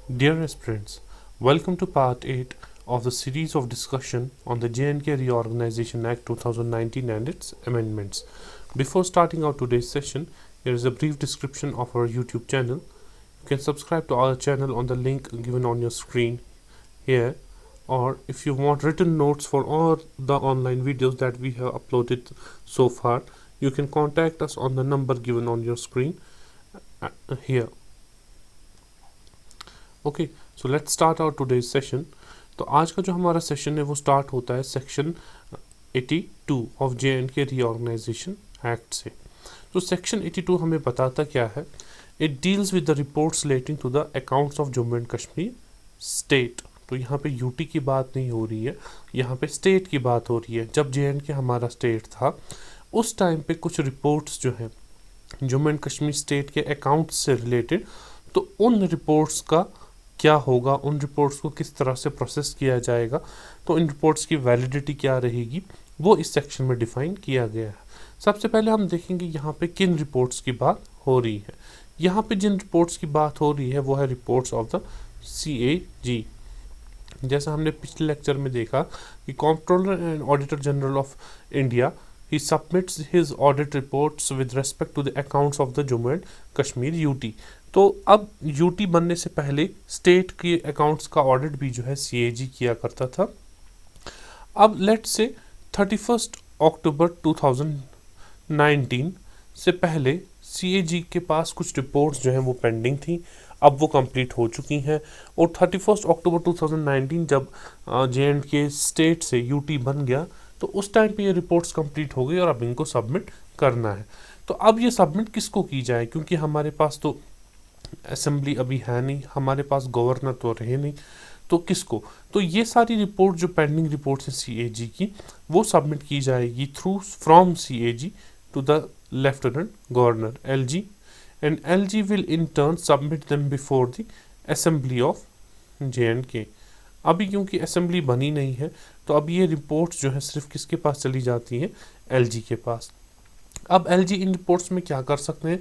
Dear aspirants, welcome to part 8 of the series of discussion on the J&K Reorganization Act 2019 and its amendments. Before starting our today's session, here is a brief description of our YouTube channel. You can subscribe to our channel on the link given on your screen here, or if you want written notes for all the online videos that we have uploaded so far, you can contact us on the number given on your screen here. Okay so let's start our today's session. तो आज का जो हमारा session है वो start होता है section 82 of J&K reorganisation act से। तो सेक्शन 82 हमें बताता क्या है? It deals with the reports relating to the accounts of Jammu and Kashmir state. तो यहाँ पे यूटी की बात नहीं हो रही है, यहाँ पे स्टेट की बात हो रही है। जब J&K हमारा स्टेट था उस टाइम पे कुछ रिपोर्ट्स जो हैं जम्मू एंड कश्मीर स्टेट के अकाउंट्स से रिलेटेड, तो उन रिपोर्ट्स का क्या होगा, उन रिपोर्ट्स को किस तरह से प्रोसेस किया जाएगा, तो इन रिपोर्ट्स की वैलिडिटी क्या रहेगी, वो इस सेक्शन में डिफाइन किया गया है। सबसे पहले हम देखेंगे यहाँ पे किन रिपोर्ट्स की बात हो रही है। यहाँ पे जिन रिपोर्ट्स की बात हो रही है वो है रिपोर्ट्स ऑफ द CAG। जैसा हमने पिछले लेक्चर में देखा कि controller and auditor general of India he submits his audit reports with respect to the accounts of the Jammu and Kashmir UT। तो अब यूटी बनने से पहले स्टेट के अकाउंट्स का ऑडिट भी जो है CAG किया करता था। अब लेट्स से 31 अक्टूबर 2019 से पहले CAG के पास कुछ रिपोर्ट्स जो हैं वो पेंडिंग थी, अब वो कंप्लीट हो चुकी हैं। और 31 अक्टूबर 2019 जब J&K स्टेट से यूटी बन गया तो उस टाइम पे ये रिपोर्ट्स कंप्लीट हो गई और अब इनको सबमिट करना है। तो अब ये सबमिट किसको की जाए, क्योंकि हमारे पास तो असेंबली अभी है नहीं, हमारे पास गवर्नर तो रहे नहीं, तो किसको? तो ये सारी रिपोर्ट जो पेंडिंग रिपोर्ट्स हैं CAG की, वो सबमिट की जाएगी through from CAG to the lieutenant governor LG, and LG will in turn submit them before the assembly of J&K। अभी क्योंकि असेंबली बनी नहीं है तो अब ये रिपोर्ट्स जो है सिर्फ किसके पास चली जाती हैं? LG के पास। अब LG इन रिपोर्ट्स में क्या कर सकते हैं?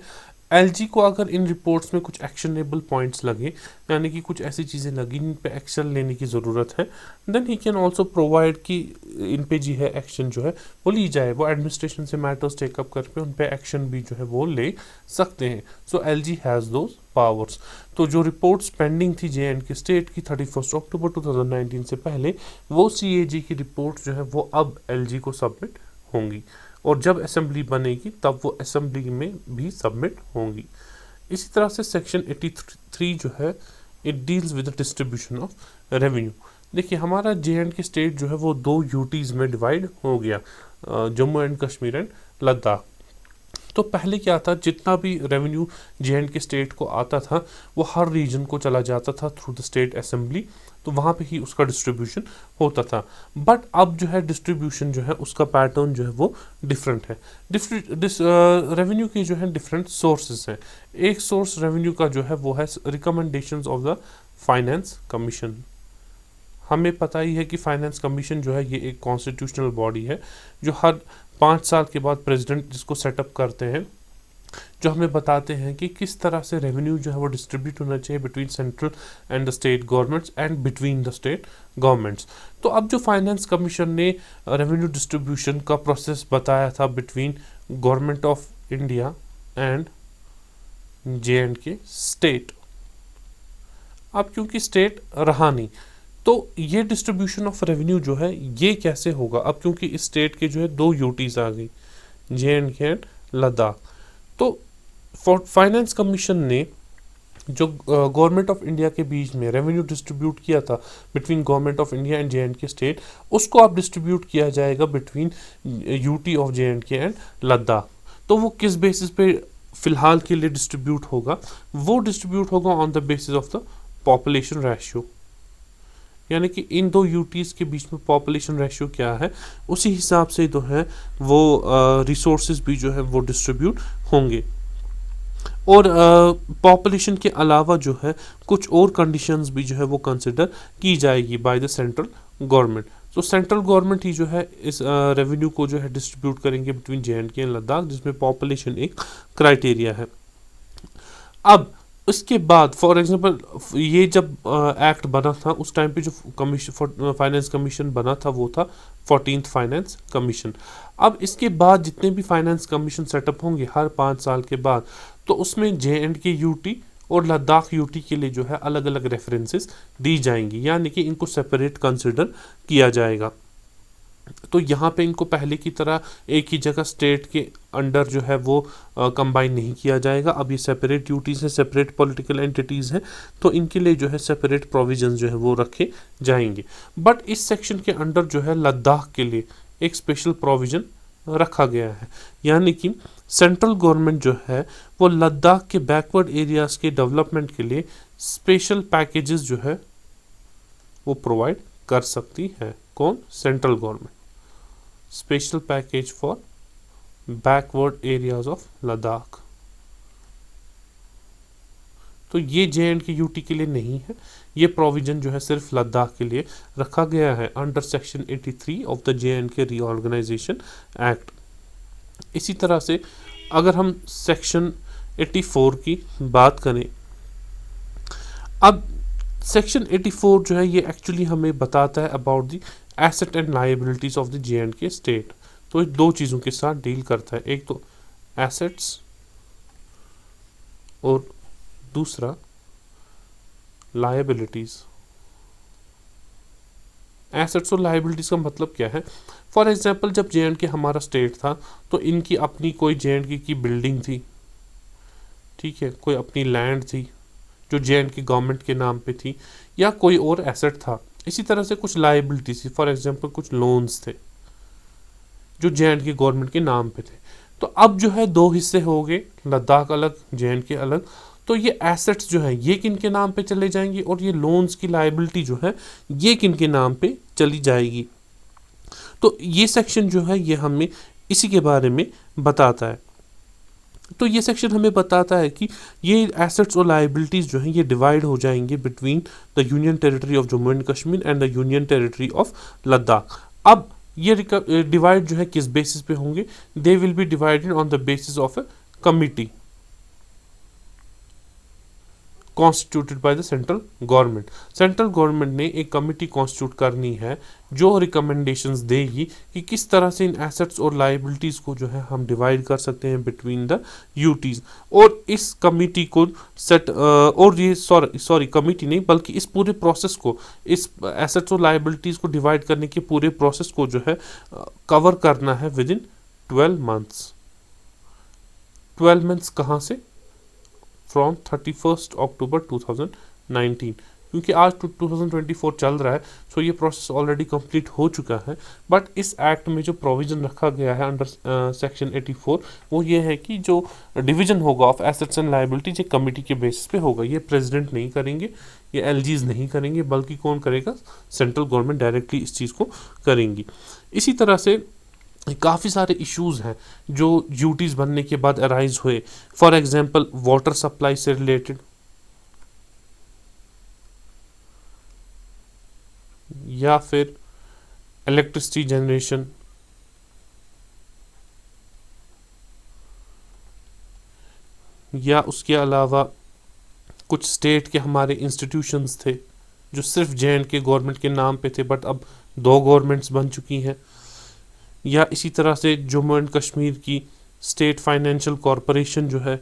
LG को अगर इन रिपोर्ट्स में कुछ एक्शनेबल पॉइंट्स लगे, यानी कि कुछ ऐसी चीज़ें लगी इन पे एक्शन लेने की ज़रूरत है, then he can also provide कि इन पे जी है एक्शन जो है वो ली जाए। वो एडमिनिस्ट्रेशन से मैटर्स टेकअप करके उन पे एक्शन भी जो है वो ले सकते हैं। सो LG हैज़ दोज पावर्स। तो जो रिपोर्ट्स पेंडिंग थी J&K स्टेट की 31 अक्टूबर 2019 से पहले, वो CAG की रिपोर्ट जो है वो अब LG को सबमिट होंगी, और जब असेंबली बनेगी तब वो असेंबली में भी सबमिट होंगी। इसी तरह से सेक्शन 83 जो है it deals with the distribution of revenue. देखिए हमारा J&K स्टेट जो है वो 2 यूटीज़ में डिवाइड हो गया, जम्मू एंड कश्मीर एंड लद्दाख। तो पहले क्या था, जितना भी रेवेन्यू J&K स्टेट को आता था वो हर रीजन को चला जाता था थ्रू द स्टेट असेंबली, तो वहाँ पे ही उसका डिस्ट्रीब्यूशन होता था। बट अब जो है डिस्ट्रीब्यूशन जो है उसका पैटर्न जो है वो डिफरेंट है। रेवेन्यू के जो है डिफरेंट सोर्सेज हैं। एक सोर्स रेवेन्यू का जो है वो है recommendations of the finance commission. हमें पता ही है कि फाइनेंस कमीशन जो है ये एक कॉन्स्टिट्यूशनल बॉडी है जो हर 5 साल के बाद प्रेसिडेंट जिसको सेटअप करते हैं, जो हमें बताते हैं कि किस तरह से रेवेन्यू जो है वो डिस्ट्रीब्यूट होना चाहिए between central and the state governments and between the state governments. तो अब जो फाइनेंस कमीशन ने रेवेन्यू डिस्ट्रीब्यूशन का प्रोसेस बताया था between government of India and J&K state, अब क्योंकि स्टेट रहा नहीं तो ये डिस्ट्रीब्यूशन ऑफ रेवेन्यू जो है ये कैसे होगा? अब क्योंकि इस स्टेट के जो है 2 यूटीज़ आ गई, J&K एंड लद्दाख। तो फाइनेंस कमीशन ने जो गवर्नमेंट ऑफ इंडिया के बीच में रेवेन्यू डिस्ट्रीब्यूट किया था between government of India and J&K state, उसको अब डिस्ट्रीब्यूट किया जाएगा between UT of J&K and Ladakh. तो वो किस बेसिस पे फ़िलहाल के लिए डिस्ट्रीब्यूट होगा? वो डिस्ट्रीब्यूट होगा on the basis of the population ratio, यानी कि इन 2 यूटीज़ के बीच में पॉपुलेशन रेशियो क्या है उसी हिसाब से जो है वो रिसोर्सेज भी जो है वो डिस्ट्रीब्यूट होंगे। और पॉपुलेशन के अलावा जो है कुछ और कंडीशंस भी जो है वो कंसिडर की जाएगी बाय द सेंट्रल गवर्नमेंट। तो सेंट्रल गवर्नमेंट ही जो है इस रेवेन्यू को जो है डिस्ट्रीब्यूट करेंगे बिटवीन J&K एंड लद्दाख, जिसमें पॉपुलेशन एक क्राइटेरिया है। अब उसके बाद फॉर एग्जांपल ये जब एक्ट बना था उस टाइम पे जो कमीशन फाइनेंस कमीशन बना था वो था 14th फाइनेंस कमीशन। अब इसके बाद जितने भी फाइनेंस कमीशन सेटअप होंगे हर 5 साल के बाद, तो उसमें JNK यूटी और लद्दाख यूटी के लिए जो है अलग अलग रेफरेंसेस दी जाएंगी, यानी कि इनको सेपरेट कंसिडर किया जाएगा। तो यहाँ पे इनको पहले की तरह एक ही जगह स्टेट के अंडर जो है वो कंबाइन नहीं किया जाएगा। अब ये सेपरेट ड्यूटीज़ हैं, सेपरेट पॉलिटिकल एंटिटीज़ हैं, तो इनके लिए जो है सेपरेट प्रोविजंस जो है वो रखे जाएंगे। बट इस सेक्शन के अंडर जो है लद्दाख के लिए एक स्पेशल प्रोविज़न रखा गया है, यानी कि सेंट्रल गवर्नमेंट जो है वो लद्दाख के बैकवर्ड एरियाज़ के डेवलपमेंट के लिए स्पेशल पैकेजेस जो है वो प्रोवाइड कर सकती है। कौन? Central government. Special package for backward areas of Ladakh. तो ये JNK यूटी के लिए नहीं है, ये प्रोविजन जो है सिर्फ लद्दाख के लिए रखा गया है under section 83 of the JNK reorganisation act. इसी तरह से अगर हम सेक्शन 84 की बात करें, अब सेक्शन 84 जो है ये एक्चुअली हमें बताता है about the asset and liabilities of the JNK state. तो ये दो चीज़ों के साथ डील करता है, एक तो एसेट्स और दूसरा लायबिलिटीज। एसेट्स और लायबिलिटीज का मतलब क्या है? फॉर एग्जांपल जब JNK हमारा स्टेट था तो इनकी अपनी कोई JNK की बिल्डिंग थी, ठीक है, कोई अपनी लैंड थी जो JNK गवर्नमेंट के नाम पे थी, या कोई और एसेट था। इसी तरह से कुछ लायबिलिटी थी, फॉर एग्जांपल कुछ लोन्स थे जो JNK गवर्नमेंट के नाम पे थे। तो अब जो है दो हिस्से हो गए, लद्दाख अलग JNK अलग। तो ये एसेट्स जो है ये किन के नाम पे चले जाएंगे और ये लोन्स की लायबिलिटी जो है ये किन के नाम पे चली जाएगी। तो ये सेक्शन जो है ये हमें इसी के बारे में बताता है। तो ये सेक्शन हमें बताता है कि ये एसेट्स और लायबिलिटीज़ जो हैं ये डिवाइड हो जाएंगे between the union territory of Jammu and Kashmir and the union territory of Ladakh. अब ये डिवाइड जो है किस बेसिस पे होंगे? They will be divided on the basis of A committee constituted by the central government. Central government ने एक कमिटी कॉन्स्टिट्यूट करनी है जो रिकमेंडेशंस देगी कि किस तरह से इन एसेट्स और लायबिलिटीज़ को जो है हम डिवाइड कर सकते हैं बिटवीन द यूटीज़। और इस कमिटी को सेट और ये सॉरी कमिटी नहीं बल्कि इस पूरे प्रोसेस को, इस एसेट्स और लायबिलिटीज़ को डिवाइड करने के पूरे प्रोसेस को जो है कवर करना है विद इन 12 मंथ्स। 12 मंथ्स कहाँ से? फ्रॉम 31 अक्टूबर 2019, क्योंकि आज 2024 चल रहा है, सो ये प्रोसेस ऑलरेडी कंप्लीट हो चुका है। बट इस एक्ट में जो प्रोविज़न रखा गया है अंडर सेक्शन 84 वो ये है कि जो डिवीजन होगा ऑफ एसेट्स एंड लायबिलिटीज एक कमेटी के बेसिस पे होगा। ये प्रेसिडेंट नहीं करेंगे, ये LGs नहीं करेंगे, बल्कि कौन करेगा? सेंट्रल गवर्नमेंट डायरेक्टली इस चीज़ को करेंगी। इसी तरह से काफ़ी सारे इश्यूज़ हैं जो ड्यूटीज़ बनने के बाद अराइज हुए। फॉर एग्जांपल वाटर सप्लाई से रिलेटेड, या फिर इलेक्ट्रिसिटी जनरेशन, या उसके अलावा कुछ स्टेट के हमारे इंस्टीट्यूशंस थे जो सिर्फ JNK गवर्नमेंट के नाम पे थे बट अब 2 गवर्नमेंट्स बन चुकी हैं, या इसी तरह से जम्मू एंड कश्मीर की स्टेट फाइनेंशियल कॉरपोरेशन जो है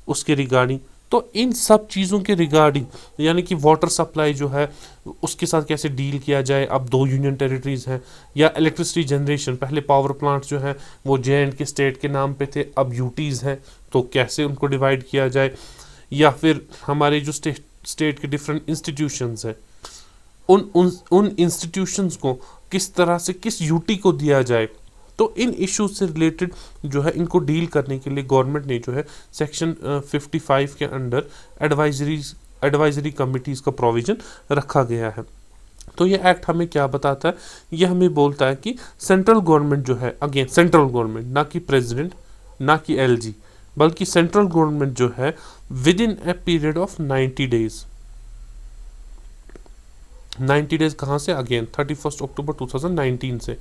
उसके रिगार्डिंग। तो इन सब चीज़ों के रिगार्डिंग, यानी कि वाटर सप्लाई जो है उसके साथ कैसे डील किया जाए, अब 2 यूनियन टेरिटरीज़ हैं, या इलेक्ट्रिसिटी जनरेशन, पहले पावर प्लांट्स जो हैं वो JNK स्टेट के नाम पे थे, अब यूटीज़ हैं, तो कैसे उनको डिवाइड किया जाए, या फिर हमारे जो स्टेट के डिफरेंट इंस्टीट्यूशंस हैं उन इंस्टीट्यूशंस को किस तरह से किस यूटी को दिया जाए। तो इन इश्यूज से रिलेटेड जो है इनको डील करने के लिए गवर्नमेंट ने जो है सेक्शन 55 के अंडर एडवाइजरी कमिटीज़ का प्रोविज़न रखा गया है। तो ये एक्ट हमें क्या बताता है? ये हमें बोलता है कि सेंट्रल गवर्नमेंट जो है, अगेन सेंट्रल गवर्नमेंट, ना कि प्रेसिडेंट ना कि LG, बल्कि सेंट्रल गवर्नमेंट जो है with in a period of 90 days, 90 days कहाँ से? अगेन 31 अक्टूबर 2019 से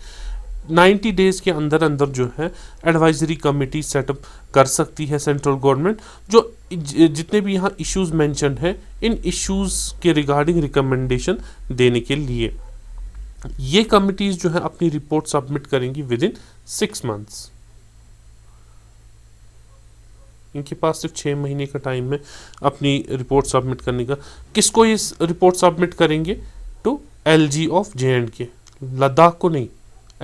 90 डेज के अंदर अंदर जो है एडवाइजरी कमेटी सेटअप कर सकती है सेंट्रल गवर्नमेंट, जो जितने भी यहाँ इश्यूज मेंशन हैं इन इश्यूज के रिगार्डिंग रिकमेंडेशन देने के लिए। ये कमिटीज जो है अपनी रिपोर्ट सबमिट करेंगी विद इन 6 मंथ्स। इनके पास सिर्फ 6 महीने का टाइम है अपनी रिपोर्ट सबमिट करने का। किसको ये रिपोर्ट सबमिट करेंगे? To LG of JNK, Ladakh को नहीं,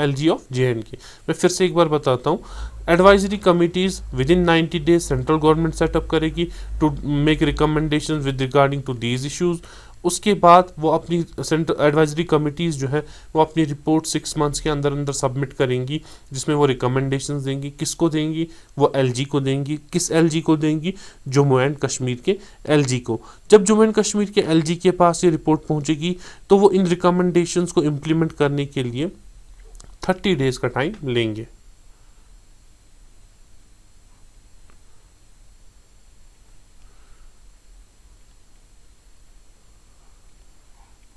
LG ऑफ JNK। मैं फिर से एक बार बताता हूँ, advisory committees within 90 days central government setup करेगी to make recommendation with regarding to these issues. उसके बाद वो अपनी सेंट्रल एडवाइजरी कमिटीज़ जो है वो अपनी रिपोर्ट 6 मंथ्स के अंदर अंदर सबमिट करेंगी, जिसमें वो रिकमेंडेशंस देंगी। किसको देंगी? वो LG को देंगी। किस LG को देंगी? जम्मू एंड कश्मीर के LG को। जब जम्मू एंड कश्मीर के LG के पास ये रिपोर्ट पहुंचेगी तो वो इन रिकमेंडेशंस को इम्प्लीमेंट करने के लिए 30 डेज का टाइम लेंगे।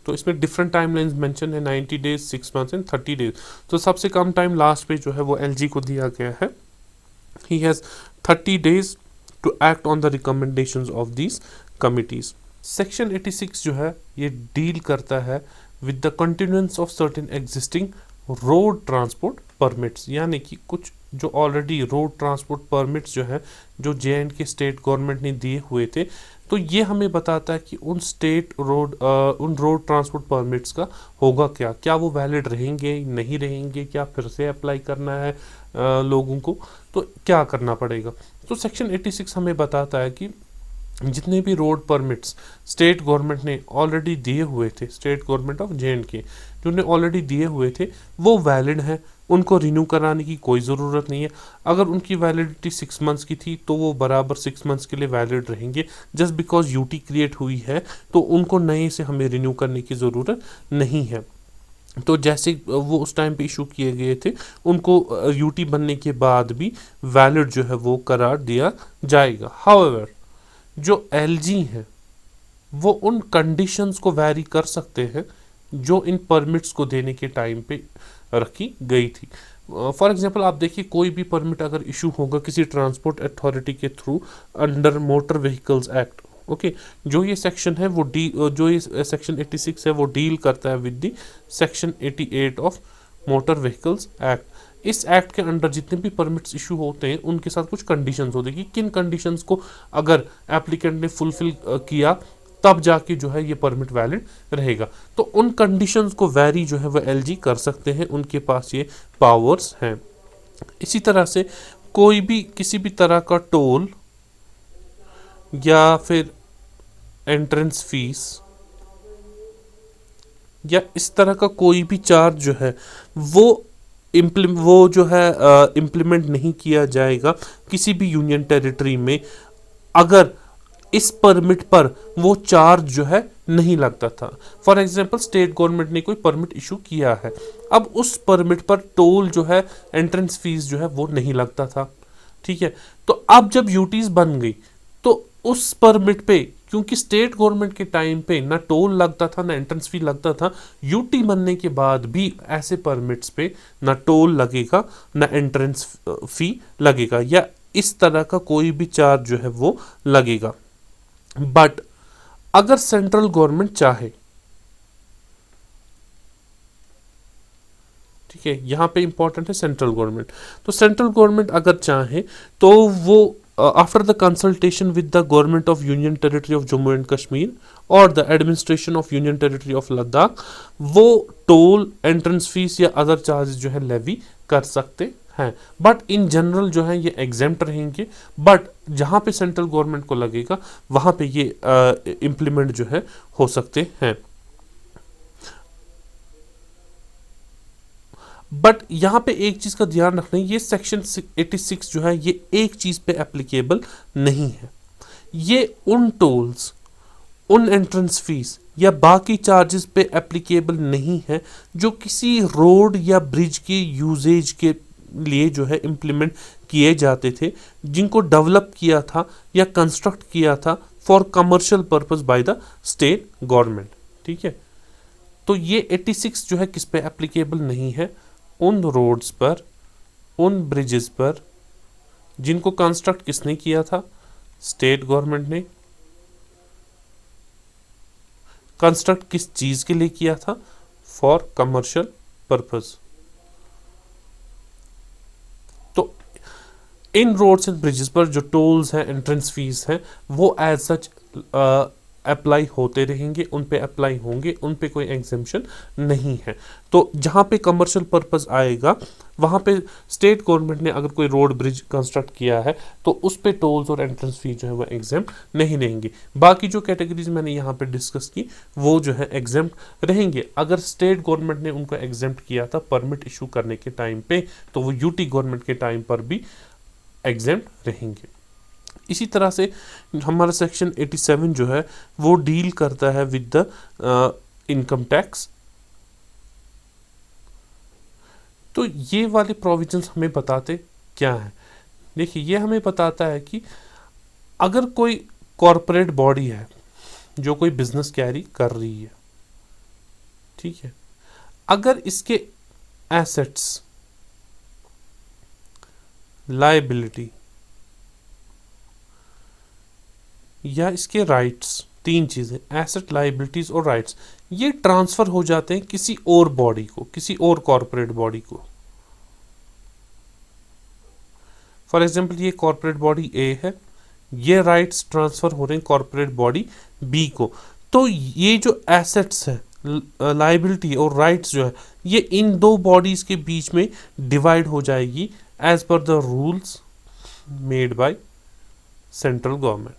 तो इसमें डिफरेंट टाइमलाइंस मेंशन है, 90 डेज, 6 मंथ्स एंड 30 डेज। तो सबसे कम टाइम लास्ट पे जो है वो LG को दिया गया है। He has 30 days to act on the recommendations of these committees. Section 86 जो है ये डील करता है with the continuance of certain existing road transport permits, यानी कि कुछ जो ऑलरेडी रोड ट्रांसपोर्ट परमिट्स जो है जो JNK स्टेट गवर्नमेंट ने दिए हुए थे, तो ये हमें बताता है कि उन रोड ट्रांसपोर्ट परमिट्स का होगा क्या वो वैलिड रहेंगे, नहीं रहेंगे, क्या फिर से अप्लाई करना है लोगों को, तो क्या करना पड़ेगा। तो सेक्शन 86 हमें बताता है कि जितने भी रोड परमिट्स स्टेट गवर्नमेंट ने ऑलरेडी दिए हुए थे, स्टेट गवर्नमेंट ऑफ JNK जो ने ऑलरेडी दिए हुए थे, वो वैलिड हैं, उनको रिन्यू कराने की कोई ज़रूरत नहीं है। अगर उनकी वैलिडिटी 6 मंथ्स की थी तो वो बराबर 6 मंथ्स के लिए वैलिड रहेंगे। जस्ट बिकॉज UT क्रिएट हुई है तो उनको नए से हमें रिन्यू करने की ज़रूरत नहीं है। तो जैसे वो उस टाइम पे इशू किए गए थे उनको UT बनने के बाद भी वैलिड जो है वो करार दिया जाएगा। हाउएवर जो LG हैं वो उन कंडीशंस को वैरी कर सकते हैं जो इन परमिट्स को देने के टाइम पे रखी गई थी। फॉर एग्जांपल आप देखिए, कोई भी परमिट अगर इशू होगा किसी ट्रांसपोर्ट अथॉरिटी के through under motor vehicles act, okay, जो ये सेक्शन है वो जो ये सेक्शन 86 है वो डील करता है with the section 88 of motor vehicles act. इस एक्ट के अंडर जितने भी परमिट्स इशू होते हैं उनके साथ कुछ कंडीशंस होती है कि किन कंडीशंस को अगर एप्लीकेंट ने फुलफिल किया तब जाके जो है ये परमिट वैलिड रहेगा। तो उन कंडीशंस को वैरी जो है वो LG कर सकते हैं, उनके पास ये पावर्स हैं। इसी तरह से कोई भी किसी भी तरह का टोल या फिर एंट्रेंस फीस या इस तरह का कोई भी चार्ज जो है वो जो है इम्प्लीमेंट नहीं किया जाएगा किसी भी यूनियन टेरिटरी में अगर इस परमिट पर वो चार्ज जो है नहीं लगता था। फॉर एग्जांपल स्टेट गवर्नमेंट ने कोई परमिट इशू किया है, अब उस परमिट पर टोल जो है, एंट्रेंस फीस जो है वो नहीं लगता था, ठीक है। तो अब जब यूटीज बन गई तो उस परमिट पे, क्योंकि स्टेट गवर्नमेंट के टाइम पे ना टोल लगता था ना एंट्रेंस फी लगता था, यूटी बनने के बाद भी ऐसे परमिट्स पे ना टोल लगेगा ना एंट्रेंस फी लगेगा या इस तरह का कोई भी चार्ज जो है वो लगेगा। बट अगर सेंट्रल गवर्नमेंट चाहे, ठीक है, यहां पे इंपॉर्टेंट है सेंट्रल गवर्नमेंट, तो सेंट्रल गवर्नमेंट अगर चाहे तो वो after the consultation with the government of union territory of Jammu and Kashmir और the administration of union territory of Ladakh वो टोल, एंट्रेंस फीस या अदर चार्जेस जो है लेवी कर सकते हैं। बट इन जनरल जो है ये एग्जेम्प्ट रहेंगे, बट जहां पे सेंट्रल गवर्नमेंट को लगेगा वहां पे ये इम्प्लीमेंट जो है हो सकते हैं। बट यहाँ पे एक चीज का ध्यान रखना है, ये सेक्शन 86 जो है ये एक चीज पे एप्लीकेबल नहीं है। ये उन टोल्स, उन एंट्रेंस फीस या बाकी चार्जेस पे एप्लीकेबल नहीं है जो किसी रोड या ब्रिज के यूजेज के लिए जो है इम्प्लीमेंट किए जाते थे, जिनको डेवलप किया था या कंस्ट्रक्ट किया था for commercial purpose by the state government, ठीक है। तो ये 86 जो है किस पे एप्लीकेबल नहीं है, उन रोड्स पर, उन ब्रिजेस पर जिनको कंस्ट्रक्ट किसने किया था, स्टेट गवर्नमेंट ने। कंस्ट्रक्ट किस चीज के लिए किया था, फॉर कमर्शियल पर्पस। तो इन रोड्स एंड ब्रिजेस पर जो टोल्स हैं, एंट्रेंस फीस हैं, वो एज सच अप्लाई होते रहेंगे, उन पे अप्लाई होंगे, उन पे कोई एग्जेम्पशन नहीं है। तो जहाँ पे कमर्शियल पर्पस आएगा वहाँ पे स्टेट गवर्नमेंट ने अगर कोई रोड ब्रिज कंस्ट्रक्ट किया है तो उस पे टोल्स और एंट्रेंस फी जो है वो एग्जेम्प्ट नहीं रहेंगी। बाकी जो कैटेगरीज मैंने यहाँ पे डिस्कस की वो जो है एग्जेम्प्ट रहेंगे। अगर स्टेट गवर्नमेंट ने उनको एग्जेम्प्ट किया था परमिट इशू करने के टाइम पे, तो वो यूटी गवर्नमेंट के टाइम पर भी एग्जेम्प्ट रहेंगे। इसी तरह से हमारा सेक्शन 87 जो है वो डील करता है विद द इनकम टैक्स। तो ये वाले प्रोविजंस हमें बताते क्या है, देखिए ये हमें बताता है कि अगर कोई कॉरपोरेट बॉडी है जो कोई बिजनेस कैरी कर रही है, ठीक है, अगर इसके एसेट्स, लायबिलिटी या इसके राइट्स, तीन चीजें, एसेट, लायबिलिटीज और राइट्स, ये ट्रांसफर हो जाते हैं किसी और बॉडी को, किसी और कॉरपोरेट बॉडी को। फॉर एग्जांपल ये कॉरपोरेट बॉडी ए है, ये राइट्स ट्रांसफर हो रहे हैं कॉरपोरेट बॉडी बी को। तो ये जो एसेट्स है, लायबिलिटी और राइट्स जो है, ये इन दो बॉडीज के बीच में डिवाइड हो जाएगी as per the rules made by central government.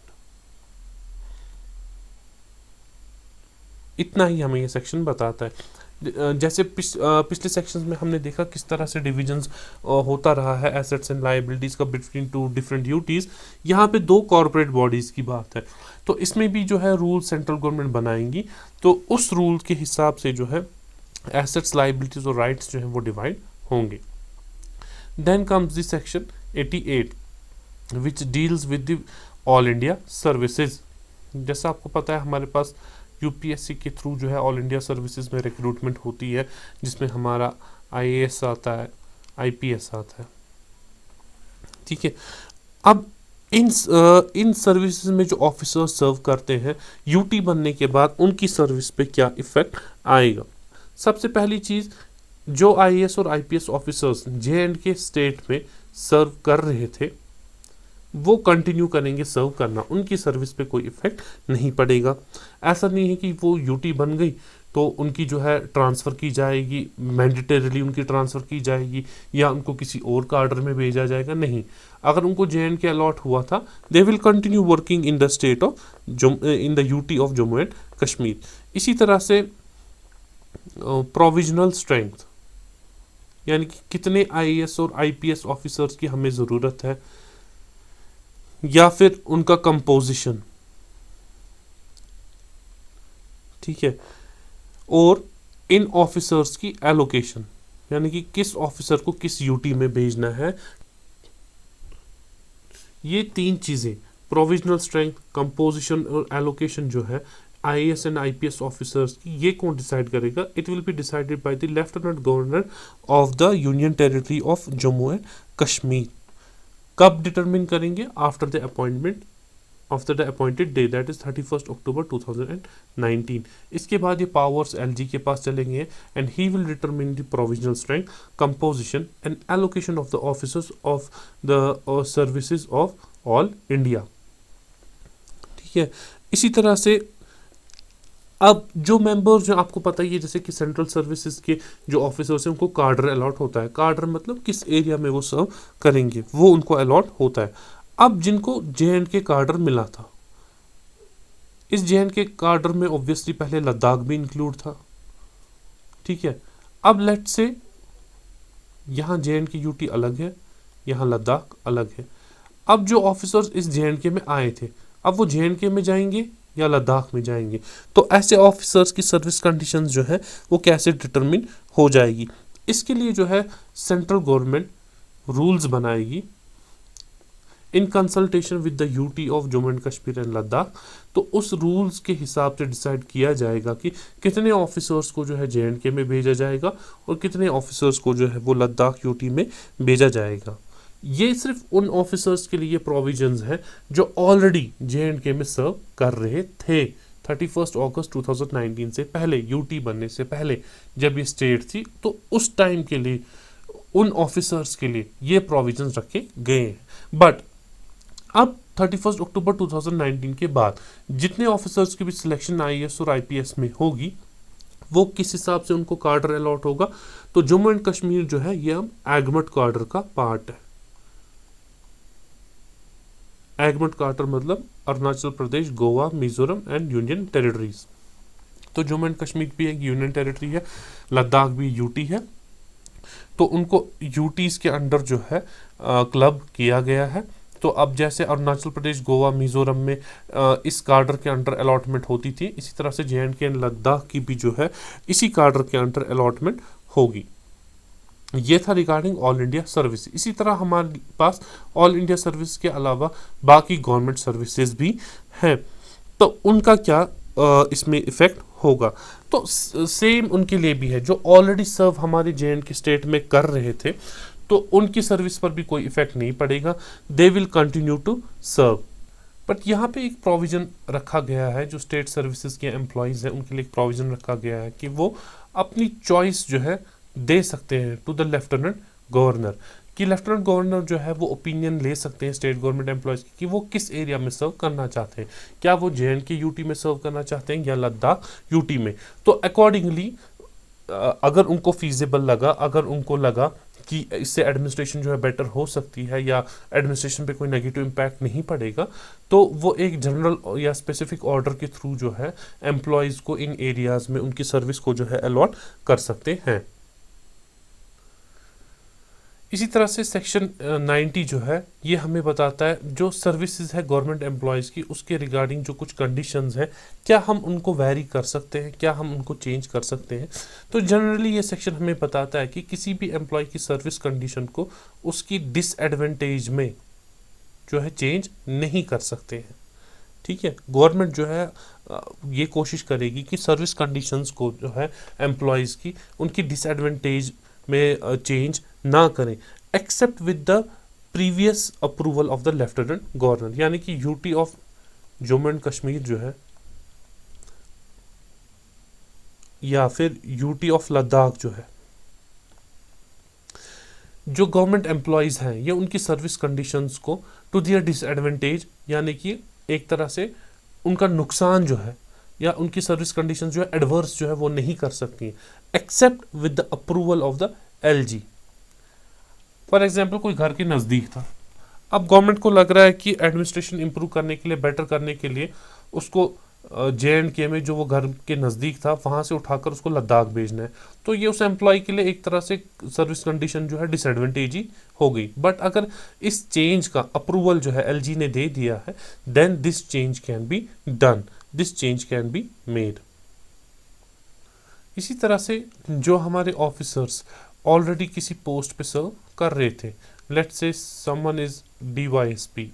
इतना ही हमें ये सेक्शन बताता है। जैसे पिछले सेक्शंस में हमने देखा किस तरह से डिविजन्स होता रहा है एसेट्स एंड लायबिलिटीज का बिटवीन टू डिफरेंट ड्यूटीज। यहाँ पे दो कॉर्पोरेट बॉडीज की बात है, तो इसमें भी जो है रूल सेंट्रल गवर्नमेंट बनाएंगी, तो उस रूल के हिसाब से जो है एसेट्स, लायबिलिटीज और राइट्स जो है वो डिवाइड होंगे। Then comes the section 88 which deals with the all India services. जैसा आपको पता है हमारे पास यूपीएससी के थ्रू जो है ऑल इंडिया सर्विसेज में रिक्रूटमेंट होती है, जिसमें हमारा आईएएस आता है, आईपीएस आता है, ठीक है। अब इन सर्विसेज में जो ऑफिसर्स सर्व करते हैं यूटी बनने के बाद उनकी सर्विस पे क्या इफेक्ट आएगा। सबसे पहली चीज, जो आईएएस और आईपीएस ऑफिसर्स जे&के स्टेट में सर्व कर रहे थे वो कंटिन्यू करेंगे सर्व करना, उनकी सर्विस पे कोई इफेक्ट नहीं पड़ेगा। ऐसा नहीं है कि वो यूटी बन गई तो उनकी जो है ट्रांसफ़र की जाएगी, मैंडेटरीली उनकी ट्रांसफ़र की जाएगी या उनको किसी और काडर में भेजा जाएगा, नहीं। अगर उनको जे&के अलॉट हुआ था दे will continue working in the state of in the UT of Jammu and Kashmir. इसी तरह से प्रोविजनल स्ट्रेंथ, यानी कि कितने आईएएस और आईपीएस ऑफिसर्स की हमें ज़रूरत है, या फिर उनका कंपोजिशन, ठीक है, और इन ऑफिसर्स की एलोकेशन, यानी कि किस ऑफिसर को किस यूटी में भेजना है। ये तीन चीजें, प्रोविजनल स्ट्रेंथ, कंपोजिशन और एलोकेशन जो है आईएएस एंड आईपीएस ऑफिसर्स की, ये कौन डिसाइड करेगा? It will be decided by the lieutenant governor of the union territory of Jammu and Kashmir. कब डिटरमिन करेंगे? After the appointment, after the appointed day, that is 31 अक्टूबर 2019। इसके बाद ये पावर्स एलजी के पास चलेंगे and he will determine the provisional strength, composition and allocation of the officers of the services of all India, ठीक है। इसी तरह से अब जो मेंबर्स जो आपको पता ही है, जैसे कि सेंट्रल सर्विसेज के जो ऑफिसर्स हैं उनको कार्डर अलॉट होता है। कार्डर मतलब किस एरिया में वो सर्व करेंगे, वो उनको अलॉट होता है। अब जिनको जे&के कार्डर मिला था, इस जे&के कार्डर में ऑब्वियसली पहले लद्दाख भी इंक्लूड था, ठीक है। अब लेट से यहाँ जे&के यूटी अलग है, यहाँ लद्दाख अलग है। अब जो ऑफिसर्स इस जे&के में आए थे, अब वो जे&के में जाएंगे या लद्दाख में जाएंगे, तो ऐसे ऑफिसर्स की सर्विस कंडीशंस जो है वो कैसे डिटरमिन हो जाएगी। इसके लिए जो है सेंट्रल गवर्नमेंट रूल्स बनाएगी in consultation with the UT of Jammu and Kashmir and Ladakh. तो उस रूल्स के हिसाब से डिसाइड किया जाएगा कि कितने ऑफिसर्स को जो है JNK में भेजा जाएगा और कितने ऑफिसर्स को जो है वो लद्दाख यूटी में भेजा जाएगा। ये सिर्फ उन ऑफिसर्स के लिए प्रोविजंस है जो ऑलरेडी JNK में सर्व कर रहे थे 31 अगस्त 2019 से पहले, यूटी बनने से पहले जब ये स्टेट थी, तो उस टाइम के लिए उन ऑफिसर्स के लिए ये प्रोविजंस रखे गए हैं। बट अब 31 अक्टूबर 2019 के बाद जितने ऑफिसर्स की भी सिलेक्शन IAS और IPS में होगी, वो किस हिसाब से उनको कार्डर अलॉट होगा। तो जम्मू एंड कश्मीर जो है ये अब एगमट कार्डर का पार्ट है। एगमट कार्डर मतलब Arunachal Pradesh, Goa, Mizoram and union territories. तो जम्मू एंड कश्मीर भी एक यूनियन टेरिटरी है, लद्दाख भी यूटी है, तो उनको यूटीज के अंडर जो है क्लब किया गया है। तो अब जैसे अरुणाचल प्रदेश, गोवा, मिजोरम में इस कार्डर के अंडर अलॉटमेंट होती थी, इसी तरह से JNK एंड लद्दाख की भी जो है इसी कार्डर के अंडर अलॉटमेंट होगी। ये था रिगार्डिंग ऑल इंडिया सर्विस। इसी तरह हमारे पास ऑल इंडिया सर्विस के अलावा बाकी गवर्नमेंट सर्विसेज भी हैं, तो उनका क्या इसमें इफेक्ट होगा। तो सेम उनके लिए भी है जो ऑलरेडी सर्व हमारे JNK स्टेट में कर रहे थे, तो उनकी सर्विस पर भी कोई इफेक्ट नहीं पड़ेगा, they will continue to serve. But यहाँ पे एक प्रोविज़न रखा गया है, जो स्टेट सर्विसेज के एम्प्लॉयज़ हैं उनके लिए एक प्रोविज़न रखा गया है कि वो अपनी चॉइस जो है दे सकते हैं टू द लेफ्टिनेंट गवर्नर, कि लेफ्टिनेंट गवर्नर जो है वो ओपिनियन ले सकते हैं स्टेट गवर्नमेंट एम्प्लॉयज़ की कि वो किस एरिया में सर्व करना चाहते हैं, क्या वो JNK यूटी में सर्व करना चाहते हैं या लद्दाख यूटी में। तो अकॉर्डिंगली अगर उनको फीजिबल लगा, अगर उनको लगा कि इससे एडमिनिस्ट्रेशन जो है बेटर हो सकती है या एडमिनिस्ट्रेशन पे कोई नेगेटिव इम्पैक्ट नहीं पड़ेगा, तो वो एक जनरल या स्पेसिफिक ऑर्डर के थ्रू जो है एम्प्लॉयज़ को इन एरियाज़ में उनकी सर्विस को जो है अलॉट कर सकते हैं। इसी तरह से सेक्शन 90 जो है ये हमें बताता है जो सर्विसेज है गवर्नमेंट एम्प्लॉयज़ की, उसके रिगार्डिंग जो कुछ कंडीशंस हैं, क्या हम उनको वैरी कर सकते हैं, क्या हम उनको चेंज कर सकते हैं। तो जनरली ये सेक्शन हमें बताता है कि किसी भी एम्प्लॉय की सर्विस कंडीशन को उसकी डिसएडवांटेज में जो है चेंज नहीं कर सकते हैं। ठीक है, गवर्नमेंट जो है ये कोशिश करेगी कि सर्विस कंडीशंस को जो है एम्प्लॉयज़ की उनकी डिसएडवांटेज में चेंज ना करें, except with the previous approval of the lieutenant governor. यानी कि UT of Jammu and Kashmir जो है या फिर यूटी ऑफ लद्दाख जो है, जो गवर्नमेंट एम्प्लॉयज़ हैं ये उनकी सर्विस कंडीशंस को टू दियर डिसएडवांटेज, यानी कि एक तरह से उनका नुकसान जो है या उनकी सर्विस कंडीशंस जो है एडवर्स जो है वो नहीं कर सकती हैं, except with the approval of the LG। For example कोई घर के नज़दीक था, अब गवर्नमेंट को लग रहा है कि एडमिनिस्ट्रेशन इंप्रूव करने के लिए, बेटर करने के लिए उसको JNK में जो वो घर के नज़दीक था वहाँ से उठाकर उसको लद्दाख भेजना है, तो ये उस एम्प्लॉय के लिए एक तरह से सर्विस कंडीशन जो है डिसएडवांटेज ही हो गई। बट अगर इस चेंज का अप्रूवल जो है LG ने दे दिया है, then this change can be done, this change can be made. इसी तरह से जो हमारे ऑफिसर्स ऑलरेडी किसी पोस्ट पे सर्व कर रहे थे, let's say someone is DYSP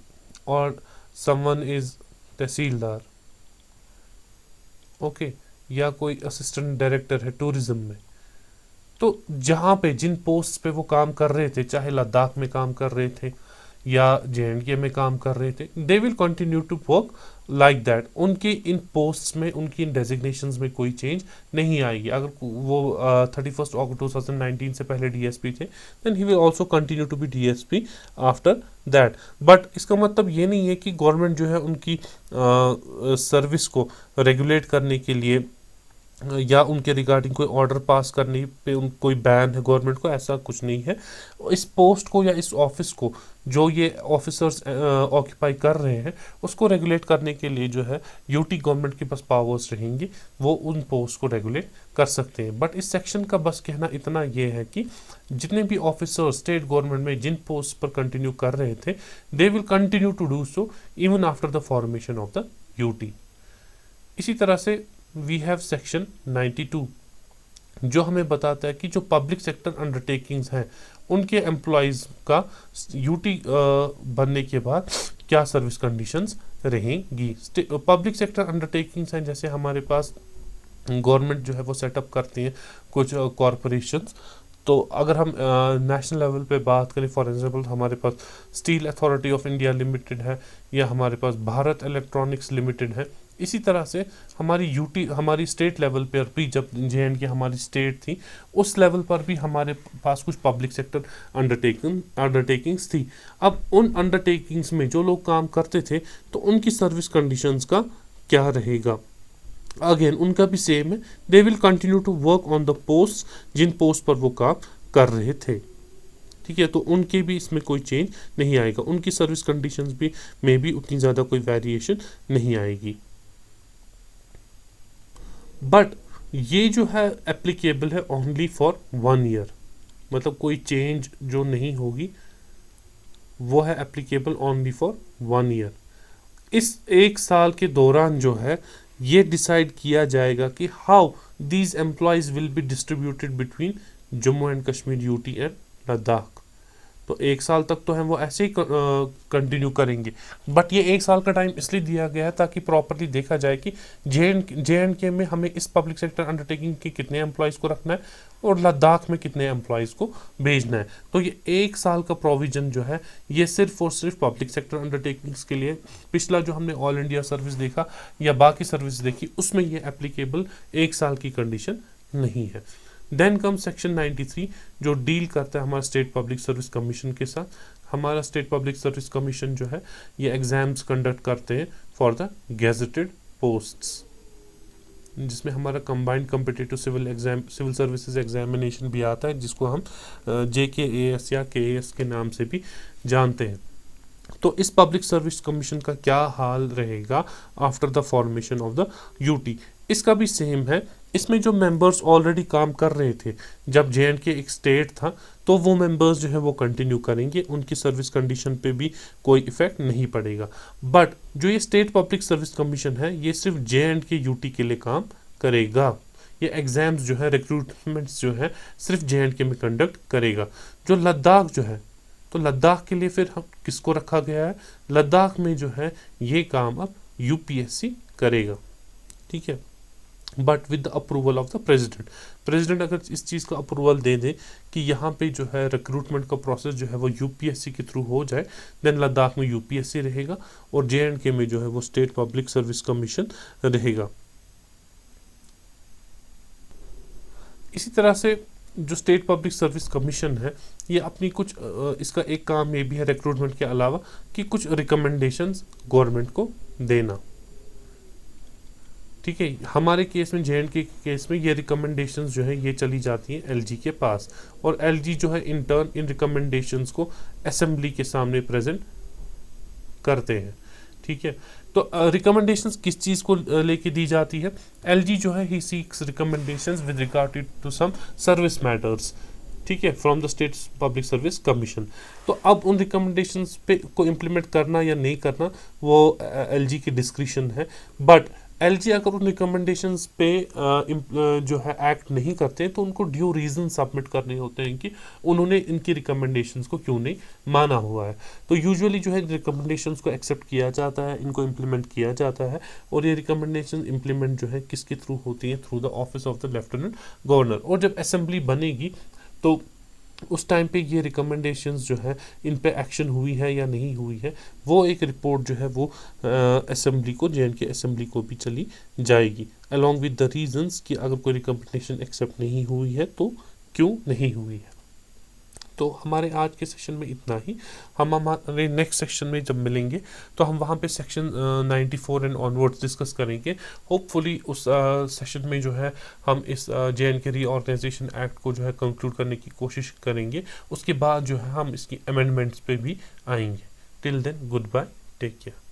और समवन इज तहसीलदार, ओके, या कोई असिस्टेंट डायरेक्टर है टूरिज्म में, तो जहाँ पे जिन पोस्ट पे वो काम कर रहे थे, चाहे लद्दाख में काम कर रहे थे या JNK में काम कर रहे थे, they will continue to work like that. उनके इन पोस्ट्स में, उनकी इन डेजिग्नेशंस में कोई चेंज नहीं आएगी। अगर वो 31 अगस्त 2019 से पहले DSP थे, then he will also continue to be DSP after that. But इसका मतलब ये नहीं है कि गवर्नमेंट जो है उनकी सर्विस को रेगुलेट करने के लिए या उनके रिगार्डिंग कोई ऑर्डर पास करने पे उन कोई बैन है गवर्नमेंट को, ऐसा कुछ नहीं है। इस पोस्ट को या इस ऑफिस को जो ये ऑफिसर्स ऑक्यूपाई कर रहे हैं उसको रेगुलेट करने के लिए जो है यूटी गवर्नमेंट के पास पावर्स रहेंगी, वो उन पोस्ट को रेगुलेट कर सकते हैं। बट इस सेक्शन का बस कहना इतना ये है कि जितने भी ऑफिसर्स स्टेट गवर्नमेंट में जिन पोस्ट पर कंटिन्यू कर रहे थे, they will continue to do so even after the formation of the UT. इसी तरह से वी हैव सेक्शन 92 जो हमें बताता है कि जो पब्लिक सेक्टर अंडरटेकिंग्स हैं उनके एम्प्लॉयज़ का यूटी बनने के बाद क्या सर्विस कंडीशंस रहेंगी। पब्लिक सेक्टर अंडरटेकिंग्स हैं, जैसे हमारे पास गवर्नमेंट जो है वो सेटअप करती हैं कुछ कॉरपोरेशंस। तो अगर हम नेशनल लेवल पे बात करें, फॉर एग्जांपल हमारे पास steel authority of India limited है, या हमारे पास भारत इलेक्ट्रॉनिक्स लिमिटेड है। इसी तरह से हमारी स्टेट लेवल पर भी, जब JNK हमारी स्टेट थी, उस लेवल पर भी हमारे पास कुछ पब्लिक सेक्टर अंडरटेकिंग्स थी। अब उन अंडरटेकिंग्स में जो लोग काम करते थे तो उनकी सर्विस कंडीशंस का क्या रहेगा। अगेन उनका भी सेम है, they will continue to work on the post जिन पोस्ट पर वो काम कर रहे थे। ठीक है, तो उनके भी इसमें कोई चेंज नहीं आएगा, उनकी सर्विस कंडीशंस भी में भी उतनी ज़्यादा कोई वेरिएशन नहीं आएगी। बट ये जो है एप्लीकेबल है ओनली फॉर 1 ईयर, मतलब कोई चेंज जो नहीं होगी वो है एप्लीकेबल ओनली फॉर 1 ईयर। इस 1 साल के दौरान जो है ये डिसाइड किया जाएगा कि how these employees will be distributed between Jammu and Kashmir, UT and Ladakh. तो 1 साल तक तो हम वो ऐसे ही कंटिन्यू करेंगे, बट ये 1 साल का टाइम इसलिए दिया गया है ताकि प्रॉपरली देखा जाए कि JNK में हमें इस पब्लिक सेक्टर अंडरटेकिंग के कितने एम्प्लॉयज़ को रखना है और लद्दाख में कितने एम्प्लॉयज़ को भेजना है। तो ये 1 साल का प्रोविज़न जो है ये सिर्फ और सिर्फ पब्लिक सेक्टर अंडरटेकिंग्स के लिए। पिछला जो हमने ऑल इंडिया सर्विस देखा या बाकी सर्विस देखी, उसमें ये एप्लीकेबल 1 साल की कंडीशन नहीं है। देन कम सेक्शन 93 जो डील करता है हमारा स्टेट पब्लिक सर्विस कमीशन के साथ। हमारा स्टेट पब्लिक सर्विस कमीशन जो है ये एग्ज़ाम्स कंडक्ट करते हैं फॉर द गेजेटेड पोस्ट्स, जिसमें हमारा combined competitive civil services examination भी आता है, जिसको हम JKAS या KAS के नाम से भी जानते हैं। तो इस पब्लिक सर्विस कमीशन का क्या हाल रहेगा after the formation of the UT, इसका भी सेम है। इसमें जो मेंबर्स ऑलरेडी काम कर रहे थे जब JNK एक स्टेट था, तो वो मेंबर्स जो है वो कंटिन्यू करेंगे, उनकी सर्विस कंडीशन पे भी कोई इफेक्ट नहीं पड़ेगा। बट जो ये स्टेट पब्लिक सर्विस कमीशन है ये सिर्फ JNK यूटी के लिए काम करेगा। ये एग्ज़ाम्स जो है, रिक्रूटमेंट्स जो है सिर्फ JNK में कंडक्ट करेगा। जो लद्दाख जो है, तो लद्दाख के लिए फिर हम किसको रखा गया है, लद्दाख में जो है ये काम अब UPSC करेगा। ठीक है, but with the approval of the president अगर इस चीज़ का अप्रूवल दे दे कि यहाँ पे जो है रिक्रूटमेंट का प्रोसेस जो है वो UPSC के थ्रू हो जाए, देन लद्दाख में UPSC रहेगा और JNK में जो है वो स्टेट पब्लिक सर्विस कमीशन रहेगा। इसी तरह से जो स्टेट पब्लिक सर्विस कमीशन है ये अपनी कुछ इसका एक काम ये भी है रिक्रूटमेंट के अलावा कि कुछ रिकमेंडेशंस गवर्नमेंट को देना। ठीक है, हमारे केस में JNK के केस में ये रिकमेंडेशंस जो है ये चली जाती हैं LG के पास, और LG जो है इन टर्न इन रिकमेंडेशंस को असेंबली के सामने प्रेजेंट करते हैं। ठीक है, तो रिकमेंडेशंस किस चीज़ को लेके दी जाती है, LG जो है he seeks recommendations with regard to some service matters. ठीक है, from the state public service commission. तो अब उन रिकमेंडेशंस पे को इम्प्लीमेंट करना या नहीं करना वो LG की डिस्क्रिशन है। बट LG अगर उन रिकमेंडेशंस पे जो है एक्ट नहीं करते तो उनको ड्यू रीज़न सबमिट करने होते हैं कि उन्होंने इनकी रिकमेंडेशंस को क्यों नहीं माना हुआ है। तो यूजुअली जो है रिकमेंडेशंस को एक्सेप्ट किया जाता है, इनको इम्प्लीमेंट किया जाता है, और ये रिकमेंडेशन इम्प्लीमेंट जो है किसके थ्रू होती है, through the office of the lieutenant governor. और जब असेंबली बनेगी तो उस टाइम पे ये रिकमेंडेशंस जो है इन पे एक्शन हुई है या नहीं हुई है, वो एक रिपोर्ट जो है वो असेंबली को, JNK असेंबली को भी चली जाएगी अलॉन्ग विद द रीजंस कि अगर कोई रिकमेंडेशन एक्सेप्ट नहीं हुई है तो क्यों नहीं हुई है। तो हमारे आज के सेशन में इतना ही। हम हमारे नेक्स्ट सेक्शन में जब मिलेंगे तो हम वहाँ पे सेक्शन 94 एंड ऑनवर्ड्स डिस्कस करेंगे। होपफुली उस सेशन में जो है हम इस JNK रीऑर्गेनाइजेशन एक्ट को जो है कंक्लूड करने की कोशिश करेंगे। उसके बाद जो है हम इसकी अमेंडमेंट्स पे भी आएंगे। Till then good bye, take care.